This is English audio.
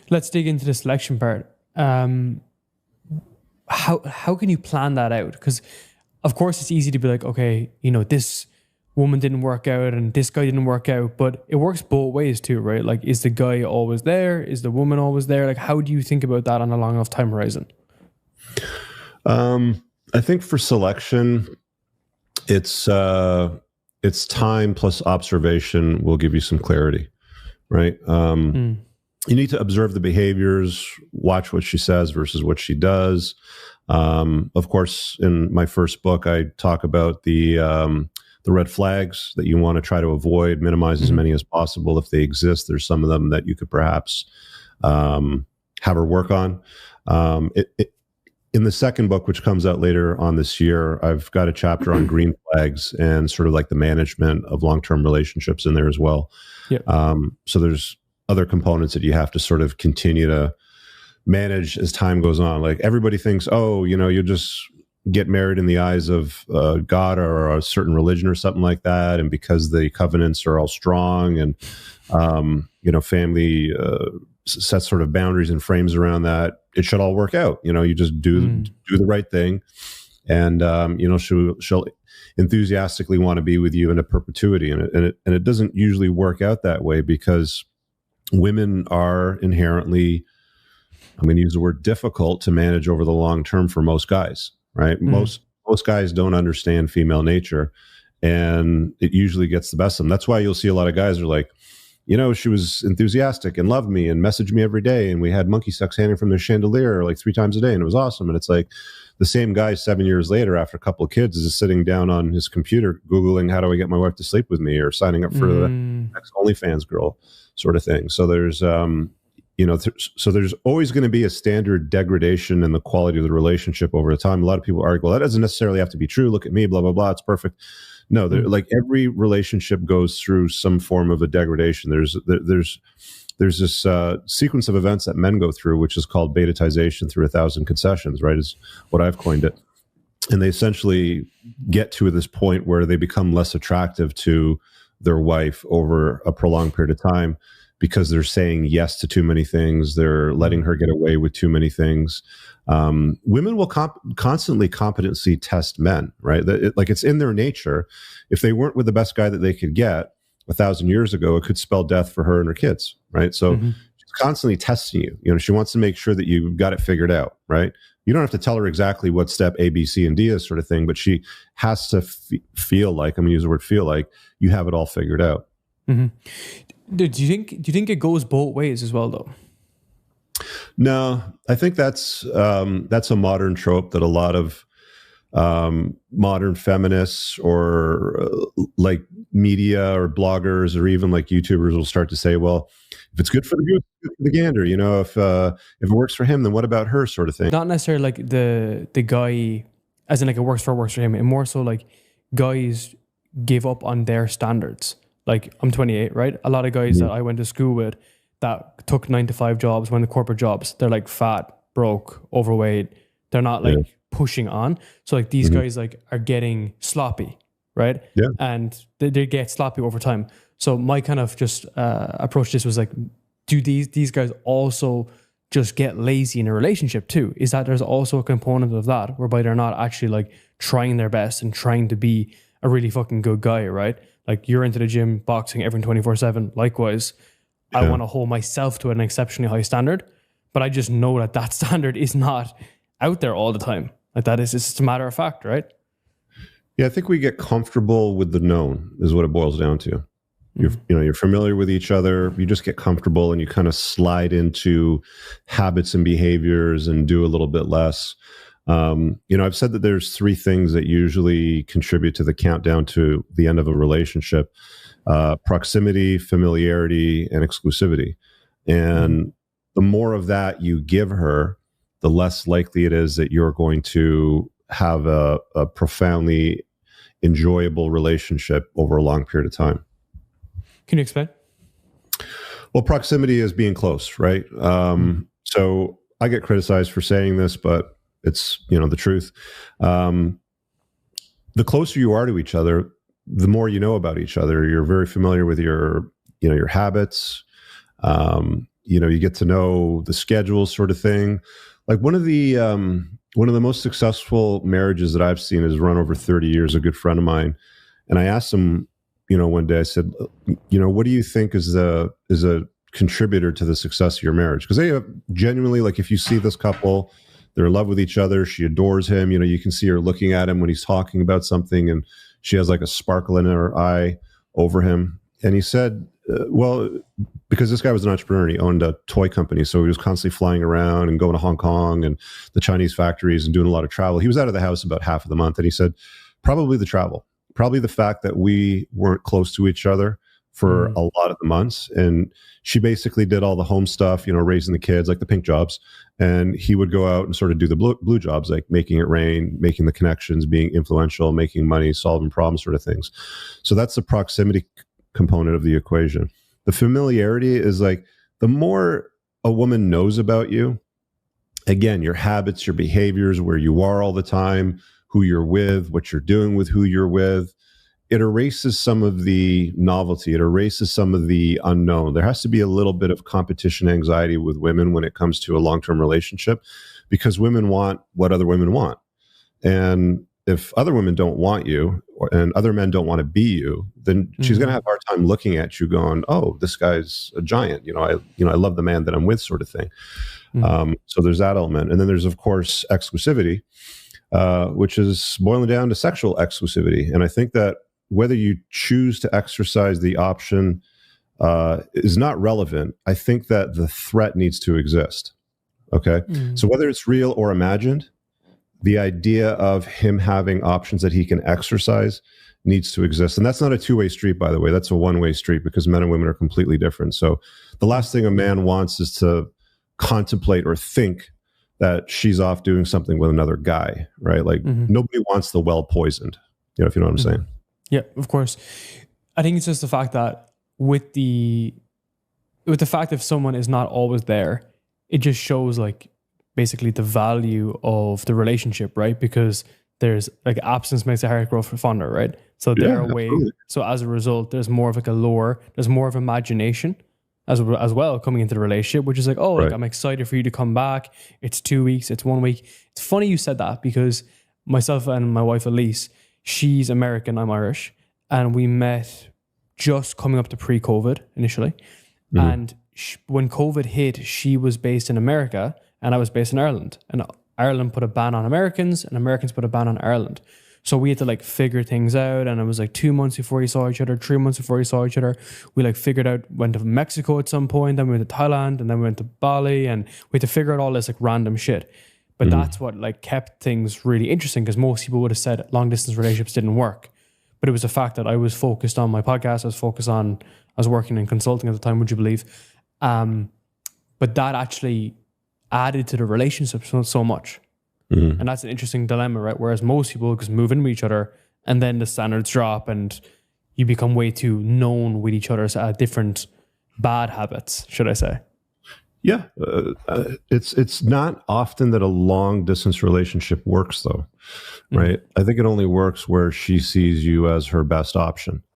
Let's dig into the selection part. How can you plan that out? Because of course it's easy to be like, okay, this woman didn't work out and this guy didn't work out, but it works both ways too, right? Like, is the guy always there? Is the woman always there? Like, how do you think about that on a long enough time horizon? I think for selection, it's time plus observation will give you some clarity, right? You need to observe the behaviors, watch what she says versus what she does. Of course, in my first book, I talk about the red flags that you want to try to avoid, minimize as many as possible. If they exist, there's some of them that you could perhaps have her work on. In the second book, which comes out later on this year, I've got a chapter on green flags and sort of like the management of long-term relationships in there as well. Yep. So there's other components that you have to sort of continue to manage as time goes on. Like everybody thinks, you'll just get married in the eyes of God or a certain religion or something like that. And because the covenants are all strong and, family sets sort of boundaries and frames around that, it should all work out. You just do the right thing. And, she'll enthusiastically want to be with you into perpetuity. And it doesn't usually work out that way because women are inherently, I'm going to use the word difficult to manage over the long term for most guys, right? Most guys don't understand female nature, and it usually gets the best of them. That's why you'll see a lot of guys are like, she was enthusiastic and loved me and messaged me every day, and we had monkey sex hanging from the chandelier like 3 times a day, and it was awesome. And it's like the same guy 7 years later, after a couple of kids, is sitting down on his computer Googling, how do I get my wife to sleep with me, or signing up for the next OnlyFans girl sort of thing. So there's, so there's always going to be a standard degradation in the quality of the relationship over time. A lot of people argue, well, that doesn't necessarily have to be true. Look at me, blah, blah, blah. It's perfect. No, like every relationship goes through some form of a degradation. There's this sequence of events that men go through, which is called betatization through 1,000 concessions, right? Is what I've coined it. And they essentially get to this point where they become less attractive to their wife over a prolonged period of time because they're saying yes to too many things. They're letting her get away with too many things. Women will constantly competency test men, right? It's in their nature. If they weren't with the best guy that they could get 1,000 years ago, it could spell death for her and her kids, right? So she's constantly testing you. She wants to make sure that you've got it figured out, right? You don't have to tell her exactly what step A, B, C, and D is sort of thing, but she has to feel like, I'm going to use the word feel like, you have it all figured out. Do you think it goes both ways as well, though? No, I think that's a modern trope that a lot of modern feminists or like media or bloggers or even like YouTubers will start to say, well, if it's good for the goose, it's good for the gander. If it works for him, then what about her, sort of thing. Not necessarily like the guy, as in like it works for him. And more so like guys give up on their standards. Like I'm 28, right? A lot of guys that I went to school with that took 9-to-5 jobs, went to corporate jobs, they're like fat, broke, overweight. They're not like pushing on. So like these guys like are getting sloppy, right? Yeah. And they get sloppy over time. So my kind of just approach to this was like, do these guys also just get lazy in a relationship too? Is that there's also a component of that whereby they're not actually like trying their best and trying to be a really fucking good guy, right? Like you're into the gym, boxing, everything 24/7. Likewise, I want to hold myself to an exceptionally high standard, but I just know that standard is not out there all the time. Like that is just a matter of fact, right? Yeah, I think we get comfortable with the known is what it boils down to. You're familiar with each other. You just get comfortable and you kind of slide into habits and behaviors and do a little bit less. I've said that there's 3 things that usually contribute to the countdown to the end of a relationship: proximity, familiarity, and exclusivity. And the more of that you give her, the less likely it is that you're going to have a profoundly enjoyable relationship over a long period of time. Can you explain? Well, proximity is being close, right? So I get criticized for saying this, but it's, the truth. The closer you are to each other, the more you know about each other. You're very familiar with your habits. you get to know the schedule sort of thing. Like one of the most successful marriages that I've seen is run over 30 years, a good friend of mine. And I asked him, one day I said, what do you think is a contributor to the success of your marriage? Because they have genuinely, like, if you see this couple, they're in love with each other. She adores him. You can see her looking at him when he's talking about something, and she has like a sparkle in her eye over him. And he said, well, because this guy was an entrepreneur and he owned a toy company. So he was constantly flying around and going to Hong Kong and the Chinese factories and doing a lot of travel. He was out of the house about half of the month. And he said, probably the travel, probably the fact that we weren't close to each other for a lot of the months. And she basically did all the home stuff, raising the kids, like the pink jobs. And he would go out and sort of do the blue jobs, like making it rain, making the connections, being influential, making money, solving problems, sort of things. So that's the proximity component of the equation. The familiarity is like, the more a woman knows about you, again, your habits, your behaviors, where you are all the time, who you're with, what you're doing with who you're with, it erases some of the novelty. It erases some of the unknown. There has to be a little bit of competition anxiety with women when it comes to a long-term relationship, because women want what other women want. And if other women don't want you, and other men don't want to be you, then she's going to have a hard time looking at you going, oh, this guy's a giant. I love the man that I'm with, sort of thing. So there's that element. And then there's, of course, exclusivity, which is boiling down to sexual exclusivity. And I think that whether you choose to exercise the option is not relevant. I think that the threat needs to exist. Okay. So whether it's real or imagined, the idea of him having options that he can exercise needs to exist. And that's not a two-way street, by the way. That's a one-way street, because men and women are completely different. So the last thing a man wants is to contemplate or think that she's off doing something with another guy, right? Like nobody wants the well poisoned, if you know what I'm saying. Yeah, of course. I think it's just the fact that with the fact that someone is not always there, it just shows like basically the value of the relationship, right? Because there's like absence makes the heart grow fonder, right? So they're away. So as a result, there's more of like a lure, there's more of imagination as well coming into the relationship, which is like, oh, like, I'm excited for you to come back. It's 2 weeks, it's 1 week. It's funny you said that, because myself and my wife Elise, she's American, I'm Irish, and we met just coming up to pre-COVID initially. And when COVID hit, she was based in America and I was based in Ireland. And Ireland put a ban on Americans and Americans put a ban on Ireland. So we had to like figure things out, and it was like 2 months before you saw each other, 3 months before you saw each other. We like figured out, went to Mexico at some point, then we went to Thailand, and then we went to Bali, and we had to figure out all this like random shit. But that's what like kept things really interesting, because most people would have said long distance relationships didn't work. But it was the fact that I was focused on my podcast, I was working in consulting at the time, would you believe? But that actually added to the relationship so much. And that's an interesting dilemma, right? Whereas most people just move in with each other and then the standards drop and you become way too known with each other's different bad habits, should I say. Yeah. It's not often that a long distance relationship works, though, right? I think it only works where she sees you as her best option.